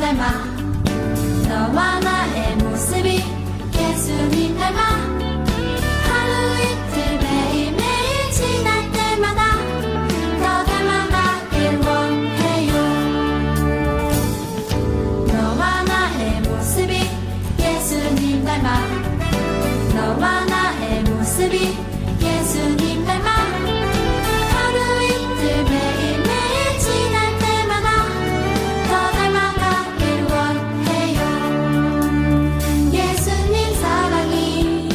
닮아 너와 나의 모습이 예수님 닮아 하루 이틀 매일매일 지날 때마다 더 닮아가길 원해요. 너와 나의 모습이 예수님 닮아 너와 나의 모습이 예수님 닮아 하루 이틀 매일매일 지날 때마다 더 닮아가길 원해요. 예수님 사랑이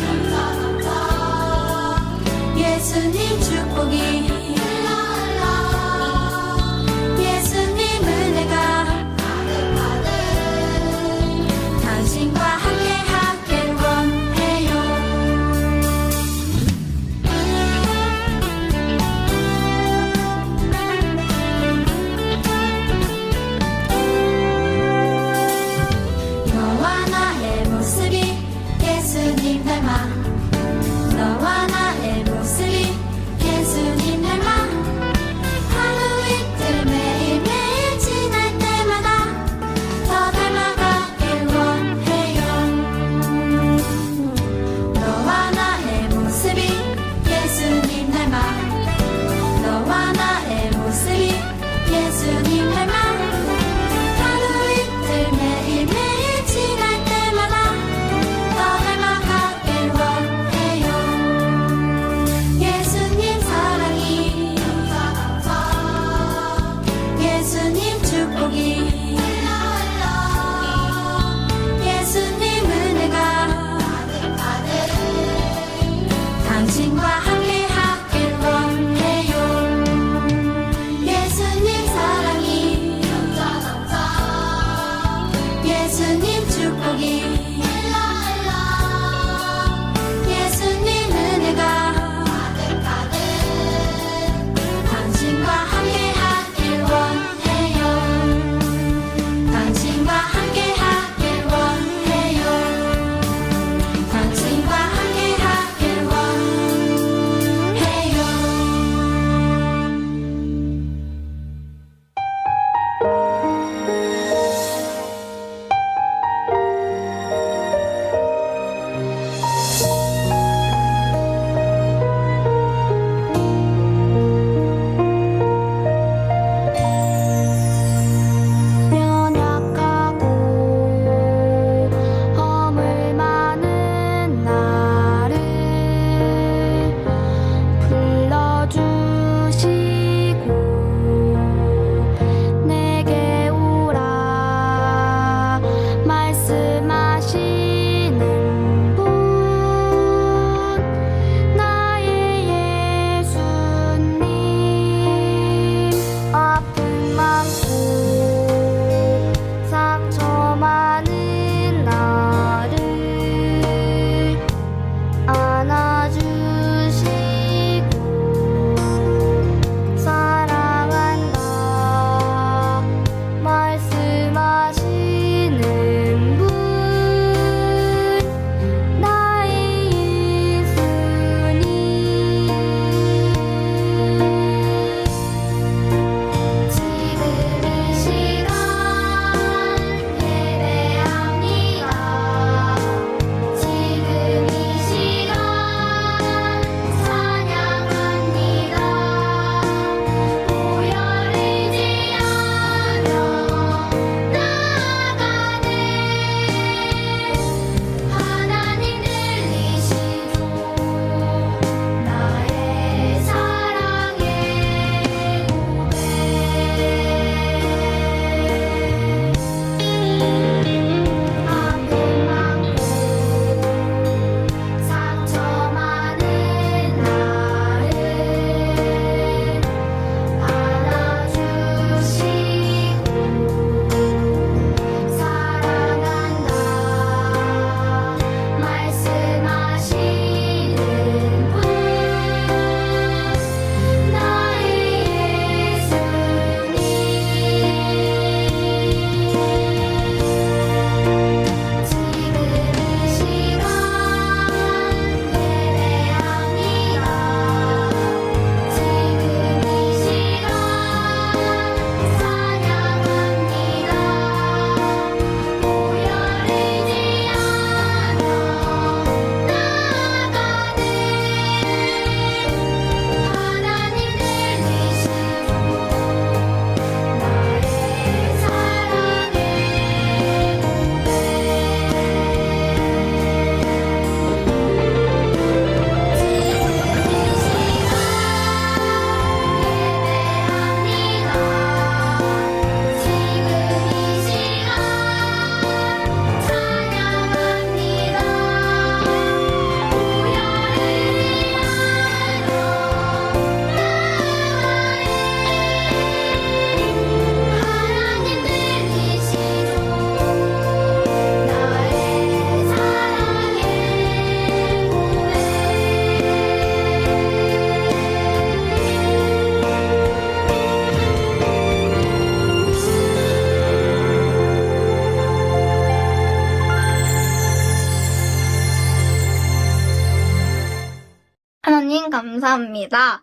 감사합니다.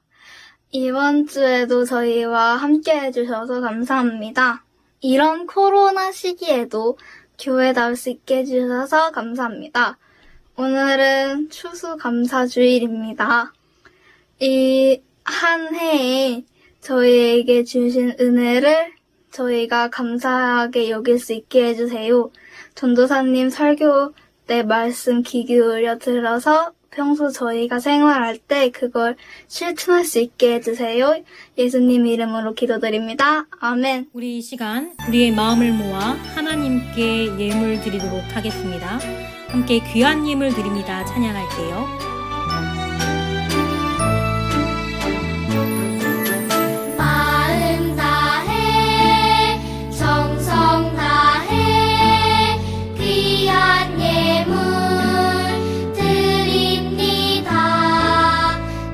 이번 주에도 저희와 함께 해주셔서 감사합니다. 이런 코로나 시기에도 교회 나올 수 있게 해주셔서 감사합니다. 오늘은 추수감사주일입니다. 이 한 해에 저희에게 주신 은혜를 저희가 감사하게 여길 수 있게 해주세요. 전도사님 설교 때 말씀 귀 기울여 들어서 평소 저희가 생활할 때 그걸 실천할 수 있게 해주세요. 예수님 이름으로 기도드립니다. 아멘. 우리 이 시간 우리의 마음을 모아 하나님께 예물 드리도록 하겠습니다. 함께 귀한 예물 드립니다. 찬양할게요. 마음 다해 정성 다해 귀한 예물 드립니다.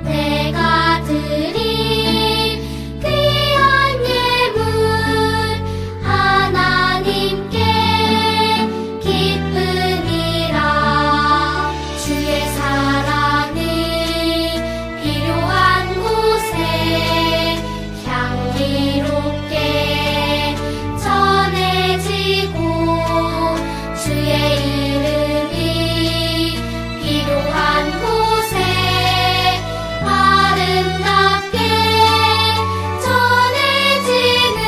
내가 드린 귀한 예물 하나님께 기쁨이라. 주의 사랑은 필요한 곳에 향기롭게 전해지고 주의 이름이 필요한 곳에 아름답게 전해지는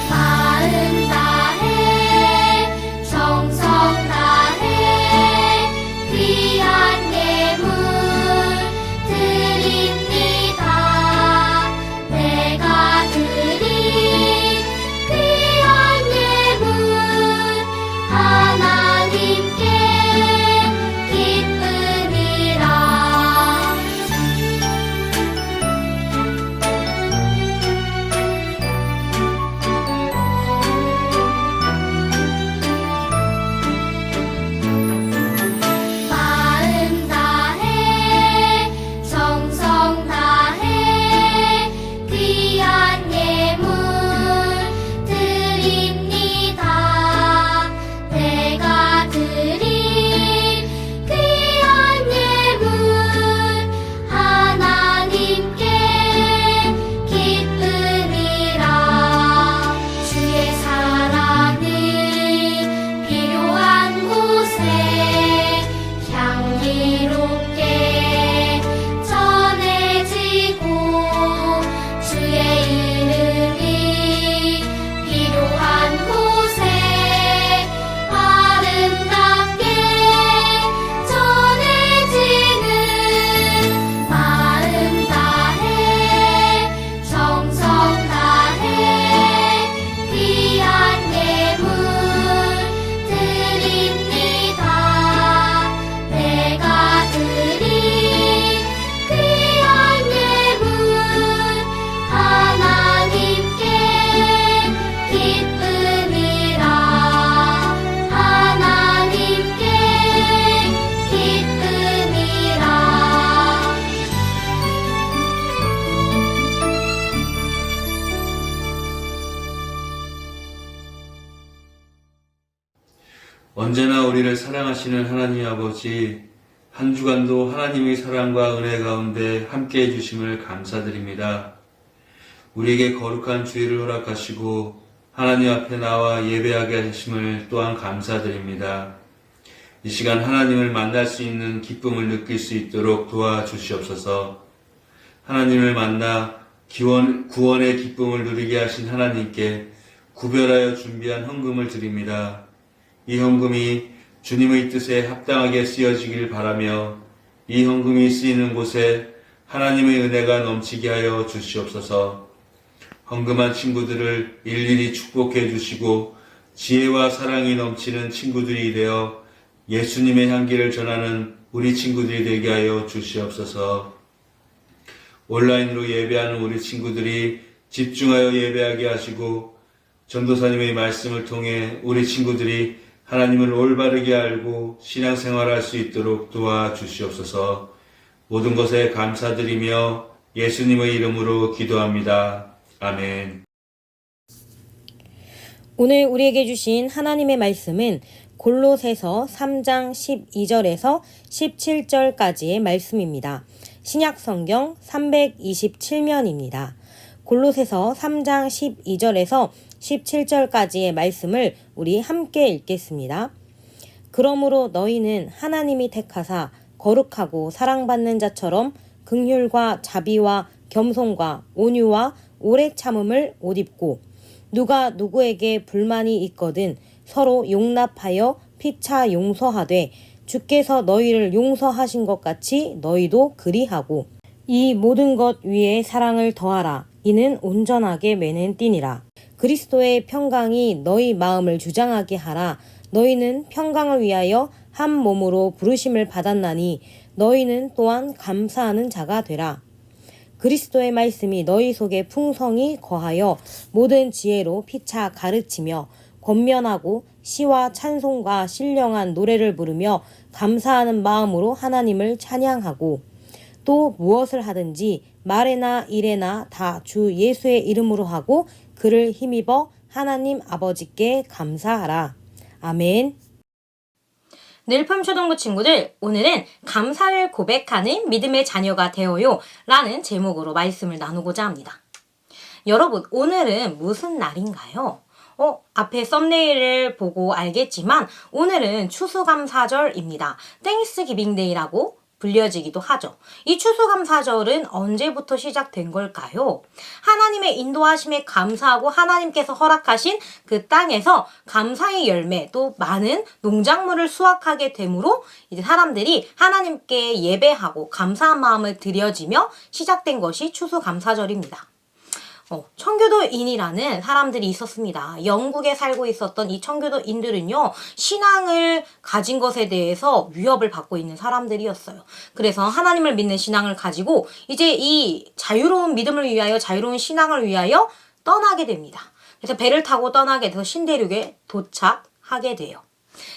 마음 다해 정성 다해 귀한 예물 드립니다. 내가 드린 귀한 예물 하나님께 기쁨이라. 마음 다해 정성 다해 귀한 예물 드립니다. 내가 드린 귀한 예물 하나님께 기쁨이라. 주의 사랑은 필요한 곳에 향기롭게 전해지고 주의 이름이 필요한 곳에 아름답게 전해지는 마음 다해 정성 다해 귀한 예물 드립니다. 내가 드린 귀한 예물 하나님께 기쁨이라. 하나님께 기쁨이라. 언제나 우리를 사랑하시는 하나님 아버지, 한 주간도 하나님의 사랑과 은혜 가운데 함께 해주심을 감사드립니다. 우리에게 거룩한 주일을 허락하시고 하나님 앞에 나와 예배하게 하심을 또한 감사드립니다. 이 시간 하나님을 만날 수 있는 기쁨을 느낄 수 있도록 도와주시옵소서. 하나님을 만나 구원의 기쁨을 누리게 하신 하나님께 구별하여 준비한 헌금을 드립니다. 이 헌금이 주님의 뜻에 합당하게 쓰여지길 바라며 이 헌금이 쓰이는 곳에 하나님의 은혜가 넘치게 하여 주시옵소서. 헌금한 친구들을 일일이 축복해 주시고 지혜와 사랑이 넘치는 친구들이 되어 예수님의 향기를 전하는 우리 친구들이 되게 하여 주시옵소서. 온라인으로 예배하는 우리 친구들이 집중하여 예배하게 하시고 전도사님의 말씀을 통해 우리 친구들이 하나님을 올바르게 알고 신앙생활할 수 있도록 도와주시옵소서. 모든 것에 감사드리며 예수님의 이름으로 기도합니다. 아멘. 오늘 우리에게 주신 하나님의 말씀은 골로새서 3장 12절에서 17절까지의 말씀입니다. 신약성경 327면입니다. 골로새서 3장 12절에서 17절까지의 말씀을 우리 함께 읽겠습니다. 그러므로 너희는 하나님이 택하사 거룩하고 사랑받는 자처럼 긍휼과 자비와 겸손과 온유와 오래 참음을 옷 입고 누가 누구에게 불만이 있거든 서로 용납하여 피차 용서하되 주께서 너희를 용서하신 것 같이 너희도 그리하고 이 모든 것 위에 사랑을 더하라. 이는 온전하게 매는 띠니라. 그리스도의 평강이 너희 마음을 주장하게 하라. 너희는 평강을 위하여 한 몸으로 부르심을 받았나니 너희는 또한 감사하는 자가 되라. 그리스도의 말씀이 너희 속에 풍성히 거하여 모든 지혜로 피차 가르치며 권면하고 시와 찬송과 신령한 노래를 부르며 감사하는 마음으로 하나님을 찬양하고 또 무엇을 하든지 말에나 일에나 다 주 예수의 이름으로 하고 그를 힘입어 하나님 아버지께 감사하라. 아멘. 늘품 초등부 친구들, 오늘은 감사를 고백하는 믿음의 자녀가 되어요 라는 제목으로 말씀을 나누고자 합니다. 여러분, 오늘은 무슨 날인가요? 앞에 썸네일을 보고 알겠지만 오늘은 추수감사절입니다. 땡스기빙데이라고 불려지기도 하죠. 이 추수감사절은 언제부터 시작된 걸까요? 하나님의 인도하심에 감사하고 하나님께서 허락하신 그 땅에서 감사의 열매 또 많은 농작물을 수확하게 되므로 이제 사람들이 하나님께 예배하고 감사한 마음을 드려지며 시작된 것이 추수감사절입니다. 청교도인이라는 사람들이 있었습니다. 영국에 살고 있었던 이 청교도인들은요, 신앙을 가진 것에 대해서 위협을 받고 있는 사람들이었어요. 그래서 하나님을 믿는 신앙을 가지고 이제 이 자유로운 믿음을 위하여, 자유로운 신앙을 위하여 떠나게 됩니다. 그래서 배를 타고 떠나게 돼서 신대륙에 도착하게 돼요.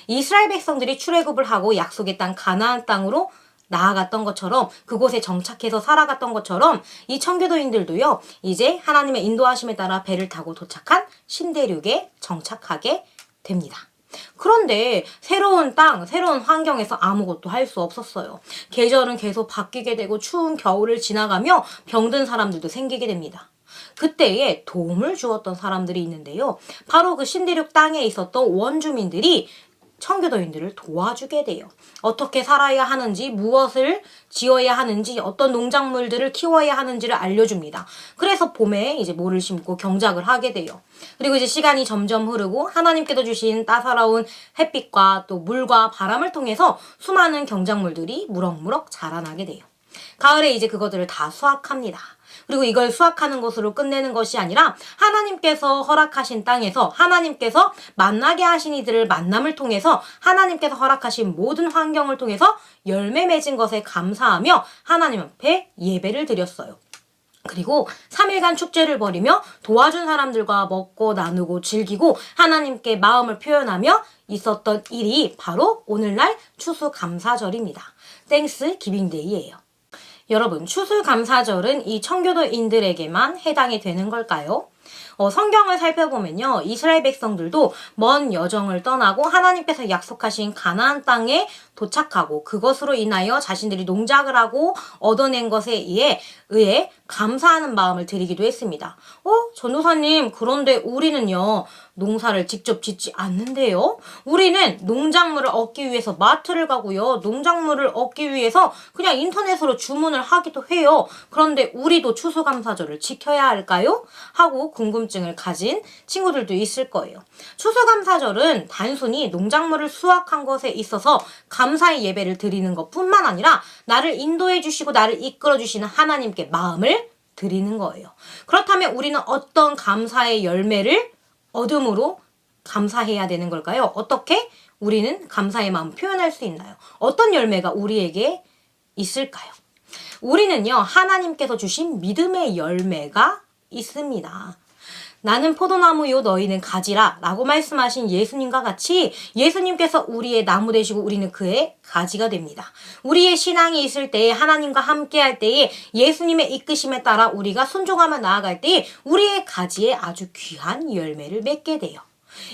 이스라엘 백성들이 출애굽을 하고 약속의 땅 가나안 땅으로 나아갔던 것처럼, 그곳에 정착해서 살아갔던 것처럼 이 청교도인들도요, 이제 하나님의 인도하심에 따라 배를 타고 도착한 신대륙에 정착하게 됩니다. 그런데 새로운 땅, 새로운 환경에서 아무것도 할 수 없었어요. 계절은 계속 바뀌게 되고 추운 겨울을 지나가며 병든 사람들도 생기게 됩니다. 그때에 도움을 주었던 사람들이 있는데요. 바로 그 신대륙 땅에 있었던 원주민들이 청교도인들을 도와주게 돼요. 어떻게 살아야 하는지, 무엇을 지어야 하는지, 어떤 농작물들을 키워야 하는지를 알려줍니다. 그래서 봄에 이제 모를 심고 경작을 하게 돼요. 그리고 이제 시간이 점점 흐르고 하나님께서 주신 따사로운 햇빛과 또 물과 바람을 통해서 수많은 경작물들이 무럭무럭 자라나게 돼요. 가을에 이제 그것들을 다 수확합니다. 그리고 이걸 수확하는 것으로 끝내는 것이 아니라 하나님께서 허락하신 땅에서 하나님께서 만나게 하신 이들을 만남을 통해서 하나님께서 허락하신 모든 환경을 통해서 열매 맺은 것에 감사하며 하나님 앞에 예배를 드렸어요. 그리고 3일간 축제를 벌이며 도와준 사람들과 먹고 나누고 즐기고 하나님께 마음을 표현하며 있었던 일이 바로 오늘날 추수감사절입니다. 땡스 기빙데이예요. 여러분, 추수감사절은 이 청교도인들에게만 해당이 되는 걸까요? 성경을 살펴보면요, 이스라엘 백성들도 먼 여정을 떠나고 하나님께서 약속하신 가나안 땅에 도착하고 그것으로 인하여 자신들이 농작을 하고 얻어낸 것에 의해 감사하는 마음을 드리기도 했습니다. 전도사님, 그런데 우리는요, 농사를 직접 짓지 않는데요? 우리는 농작물을 얻기 위해서 마트를 가고요, 농작물을 얻기 위해서 그냥 인터넷으로 주문을 하기도 해요. 그런데 우리도 추수감사절을 지켜야 할까요? 하고 궁금증을 가진 친구들도 있을 거예요. 추수감사절은 단순히 농작물을 수확한 것에 있어서 감사의 예배를 드리는 것뿐만 아니라 나를 인도해 주시고 나를 이끌어 주시는 하나님께 마음을 드리는 거예요. 그렇다면 우리는 어떤 감사의 열매를 얻음으로 감사해야 되는 걸까요? 어떻게 우리는 감사의 마음을 표현할 수 있나요? 어떤 열매가 우리에게 있을까요? 우리는요, 하나님께서 주신 믿음의 열매가 있습니다. 나는 포도나무요 너희는 가지라 라고 말씀하신 예수님과 같이 예수님께서 우리의 나무 되시고 우리는 그의 가지가 됩니다. 우리의 신앙이 있을 때에 하나님과 함께 할 때에 예수님의 이끄심에 따라 우리가 순종하며 나아갈 때에 우리의 가지에 아주 귀한 열매를 맺게 돼요.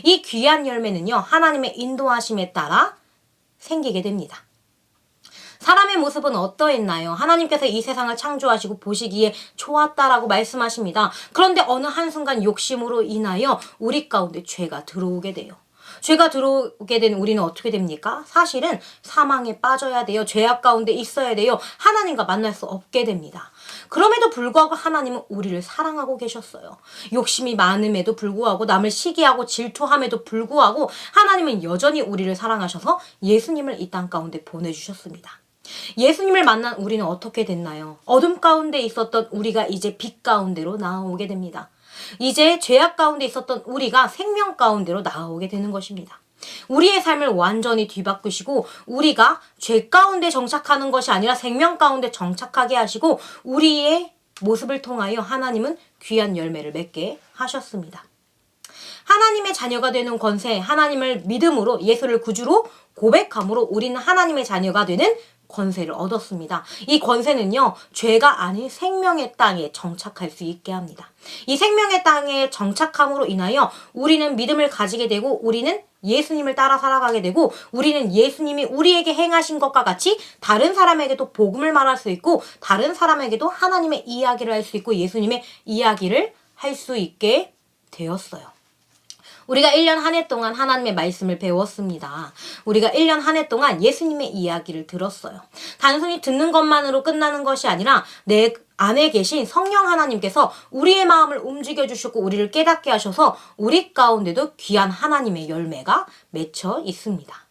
이 귀한 열매는요, 하나님의 인도하심에 따라 생기게 됩니다. 사람의 모습은 어떠했나요? 하나님께서 이 세상을 창조하시고 보시기에 좋았다라고 말씀하십니다. 그런데 어느 한순간 욕심으로 인하여 우리 가운데 죄가 들어오게 돼요. 죄가 들어오게 된 우리는 어떻게 됩니까? 사실은 사망에 빠져야 돼요. 죄악 가운데 있어야 돼요. 하나님과 만날 수 없게 됩니다. 그럼에도 불구하고 하나님은 우리를 사랑하고 계셨어요. 욕심이 많음에도 불구하고 남을 시기하고 질투함에도 불구하고 하나님은 여전히 우리를 사랑하셔서 예수님을 이 땅 가운데 보내주셨습니다. 예수님을 만난 우리는 어떻게 됐나요? 어둠 가운데 있었던 우리가 이제 빛 가운데로 나아오게 됩니다. 이제 죄악 가운데 있었던 우리가 생명 가운데로 나아오게 되는 것입니다. 우리의 삶을 완전히 뒤바꾸시고 우리가 죄 가운데 정착하는 것이 아니라 생명 가운데 정착하게 하시고 우리의 모습을 통하여 하나님은 귀한 열매를 맺게 하셨습니다. 하나님의 자녀가 되는 권세, 하나님을 믿음으로 예수를 구주로 고백함으로 우리는 하나님의 자녀가 되는 권세를 얻었습니다. 이 권세는요, 죄가 아닌 생명의 땅에 정착할 수 있게 합니다. 이 생명의 땅에 정착함으로 인하여 우리는 믿음을 가지게 되고 우리는 예수님을 따라 살아가게 되고 우리는 예수님이 우리에게 행하신 것과 같이 다른 사람에게도 복음을 말할 수 있고 다른 사람에게도 하나님의 이야기를 할 수 있고 예수님의 이야기를 할 수 있게 되었어요. 우리가 1년 한 해 동안 하나님의 말씀을 배웠습니다. 우리가 1년 한 해 동안 예수님의 이야기를 들었어요. 단순히 듣는 것만으로 끝나는 것이 아니라 내 안에 계신 성령 하나님께서 우리의 마음을 움직여주시고 우리를 깨닫게 하셔서 우리 가운데도 귀한 하나님의 열매가 맺혀 있습니다.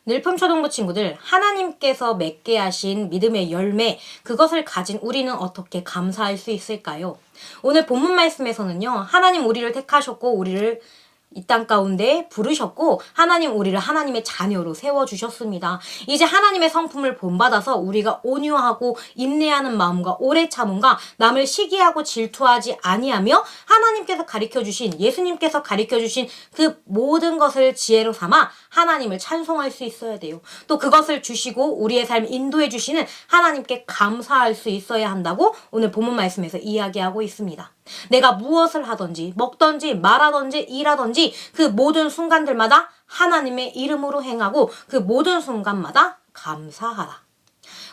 늘품초등부 친구들, 하나님께서 맺게 하신 믿음의 열매, 그것을 가진 우리는 어떻게 감사할 수 있을까요? 오늘 본문 말씀에서는요, 하나님 우리를 택하셨고 우리를 이 땅 가운데 부르셨고 하나님 우리를 하나님의 자녀로 세워주셨습니다. 이제 하나님의 성품을 본받아서 우리가 온유하고 인내하는 마음과 오래 참음과 남을 시기하고 질투하지 아니하며 하나님께서 가르쳐주신 예수님께서 가르쳐주신 그 모든 것을 지혜로 삼아 하나님을 찬송할 수 있어야 돼요. 또 그것을 주시고 우리의 삶을 인도해 주시는 하나님께 감사할 수 있어야 한다고 오늘 본문 말씀에서 이야기하고 있습니다. 내가 무엇을 하든지 먹든지 말하든지 일하든지 그 모든 순간들마다 하나님의 이름으로 행하고 그 모든 순간마다 감사하라.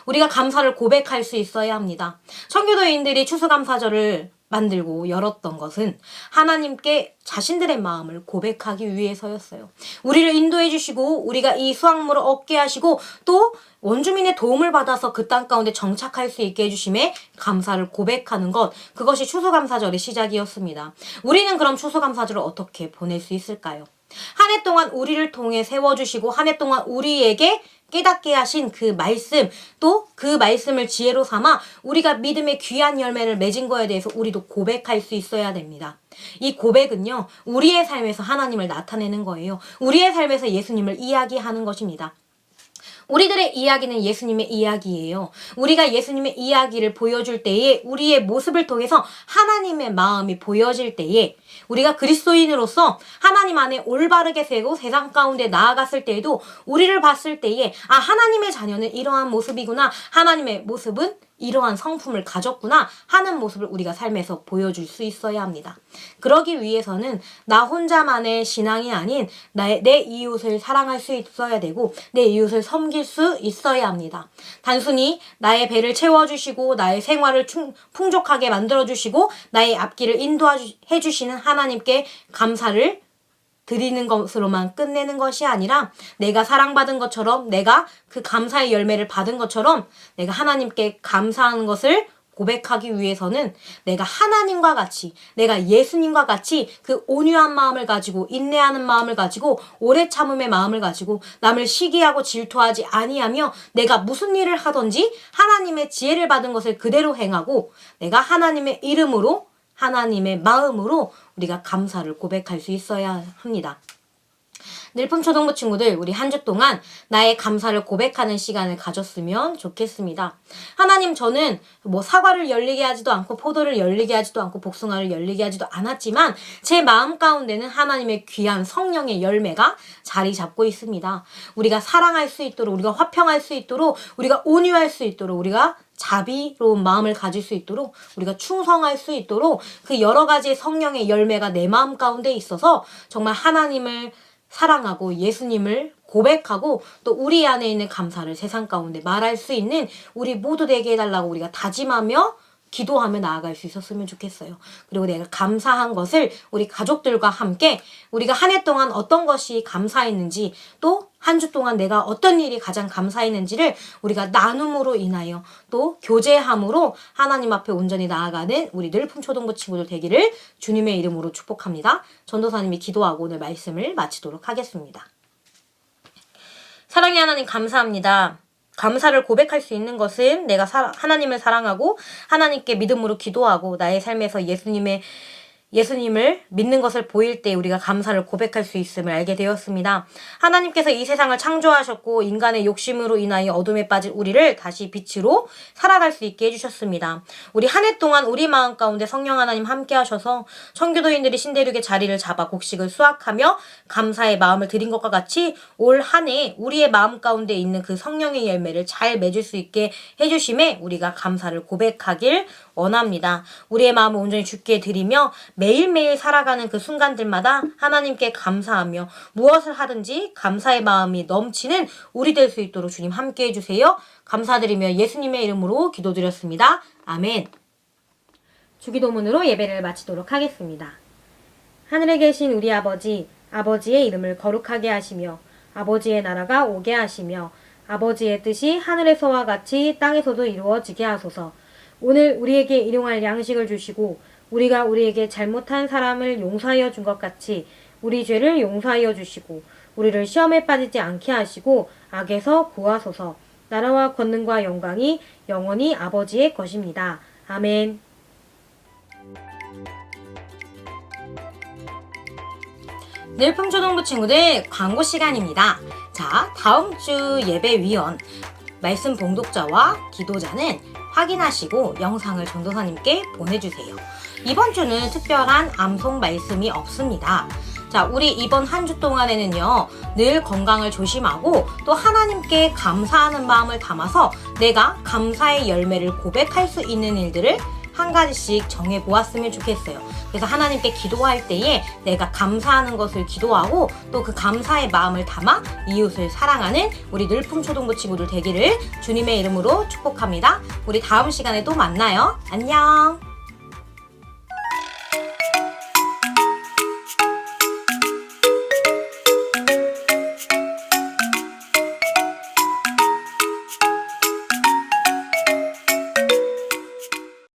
우리가 감사를 고백할 수 있어야 합니다. 청교도인들이 추수감사절을 만들고 열었던 것은 하나님께 자신들의 마음을 고백하기 위해서였어요. 우리를 인도해 주시고 우리가 이 수확물을 얻게 하시고 또 원주민의 도움을 받아서 그 땅 가운데 정착할 수 있게 해주심에 감사를 고백하는 것, 그것이 추수감사절의 시작이었습니다. 우리는 그럼 추수감사절을 어떻게 보낼 수 있을까요? 한 해 동안 우리를 통해 세워주시고 한 해 동안 우리에게 깨닫게 하신 그 말씀, 또 그 말씀을 지혜로 삼아 우리가 믿음의 귀한 열매를 맺은 거에 대해서 우리도 고백할 수 있어야 됩니다. 이 고백은요, 우리의 삶에서 하나님을 나타내는 거예요. 우리의 삶에서 예수님을 이야기하는 것입니다. 우리들의 이야기는 예수님의 이야기예요. 우리가 예수님의 이야기를 보여줄 때에 우리의 모습을 통해서 하나님의 마음이 보여질 때에 우리가 그리스도인으로서 하나님 안에 올바르게 세고 세상 가운데 나아갔을 때에도 우리를 봤을 때에 아, 하나님의 자녀는 이러한 모습이구나. 하나님의 모습은 이러한 성품을 가졌구나 하는 모습을 우리가 삶에서 보여줄 수 있어야 합니다. 그러기 위해서는 나 혼자만의 신앙이 아닌 내 이웃을 사랑할 수 있어야 되고 내 이웃을 섬길 수 있어야 합니다. 단순히 나의 배를 채워주시고 나의 생활을 풍족하게 만들어주시고 나의 앞길을 인도해 주시는 하나님께 감사를 드리는 것으로만 끝내는 것이 아니라 내가 사랑받은 것처럼 내가 그 감사의 열매를 받은 것처럼 내가 하나님께 감사하는 것을 고백하기 위해서는 내가 하나님과 같이 내가 예수님과 같이 그 온유한 마음을 가지고 인내하는 마음을 가지고 오래 참음의 마음을 가지고 남을 시기하고 질투하지 아니하며 내가 무슨 일을 하든지 하나님의 지혜를 받은 것을 그대로 행하고 내가 하나님의 이름으로 하나님의 마음으로 우리가 감사를 고백할 수 있어야 합니다. 늘품초등부 친구들, 우리 한 주 동안 나의 감사를 고백하는 시간을 가졌으면 좋겠습니다. 하나님, 저는 사과를 열리게 하지도 않고 포도를 열리게 하지도 않고 복숭아를 열리게 하지도 않았지만 제 마음 가운데는 하나님의 귀한 성령의 열매가 자리 잡고 있습니다. 우리가 사랑할 수 있도록, 우리가 화평할 수 있도록, 우리가 온유할 수 있도록, 우리가 자비로운 마음을 가질 수 있도록, 우리가 충성할 수 있도록 그 여러 가지의 성령의 열매가 내 마음 가운데 있어서 정말 하나님을 사랑하고 예수님을 고백하고 또 우리 안에 있는 감사를 세상 가운데 말할 수 있는 우리 모두 되게 해달라고 우리가 다짐하며 기도하며 나아갈 수 있었으면 좋겠어요. 그리고 내가 감사한 것을 우리 가족들과 함께 우리가 한 해 동안 어떤 것이 감사했는지 또 한 주 동안 내가 어떤 일이 가장 감사했는지를 우리가 나눔으로 인하여 또 교제함으로 하나님 앞에 온전히 나아가는 우리 늘품 초등부 친구들 되기를 주님의 이름으로 축복합니다. 전도사님이 기도하고 오늘 말씀을 마치도록 하겠습니다. 사랑의 하나님 감사합니다. 감사를 고백할 수 있는 것은 내가 하나님을 사랑하고 하나님께 믿음으로 기도하고 나의 삶에서 예수님을 믿는 것을 보일 때 우리가 감사를 고백할 수 있음을 알게 되었습니다. 하나님께서 이 세상을 창조하셨고 인간의 욕심으로 인하여 어둠에 빠진 우리를 다시 빛으로 살아갈 수 있게 해주셨습니다. 우리 한 해 동안 우리 마음 가운데 성령 하나님 함께 하셔서 청교도인들이 신대륙의 자리를 잡아 곡식을 수확하며 감사의 마음을 드린 것과 같이 올 한 해 우리의 마음 가운데 있는 그 성령의 열매를 잘 맺을 수 있게 해주심에 우리가 감사를 고백하길 원합니다. 우리의 마음을 온전히 주께 드리며 매일매일 살아가는 그 순간들마다 하나님께 감사하며 무엇을 하든지 감사의 마음이 넘치는 우리 될 수 있도록 주님 함께 해주세요. 감사드리며 예수님의 이름으로 기도드렸습니다. 아멘. 주기도문으로 예배를 마치도록 하겠습니다. 하늘에 계신 우리 아버지, 아버지의 이름을 거룩하게 하시며 아버지의 나라가 오게 하시며 아버지의 뜻이 하늘에서와 같이 땅에서도 이루어지게 하소서. 오늘 우리에게 일용할 양식을 주시고 우리가 우리에게 잘못한 사람을 용서하여 준 것 같이 우리 죄를 용서하여 주시고 우리를 시험에 빠지지 않게 하시고 악에서 구하소서. 나라와 권능과 영광이 영원히 아버지의 것입니다. 아멘. 늘품초등부 친구들 광고 시간입니다. 자, 다음 주 예배위원 말씀 봉독자와 기도자는 확인하시고 영상을 전도사님께 보내주세요. 이번 주는 특별한 암송 말씀이 없습니다. 자, 우리 이번 한 주 동안에는요, 늘 건강을 조심하고 또 하나님께 감사하는 마음을 담아서 내가 감사의 열매를 고백할 수 있는 일들을 한 가지씩 정해보았으면 좋겠어요. 그래서 하나님께 기도할 때에 내가 감사하는 것을 기도하고 또 그 감사의 마음을 담아 이웃을 사랑하는 우리 늘품 초등부 친구들 되기를 주님의 이름으로 축복합니다. 우리 다음 시간에 또 만나요. 안녕.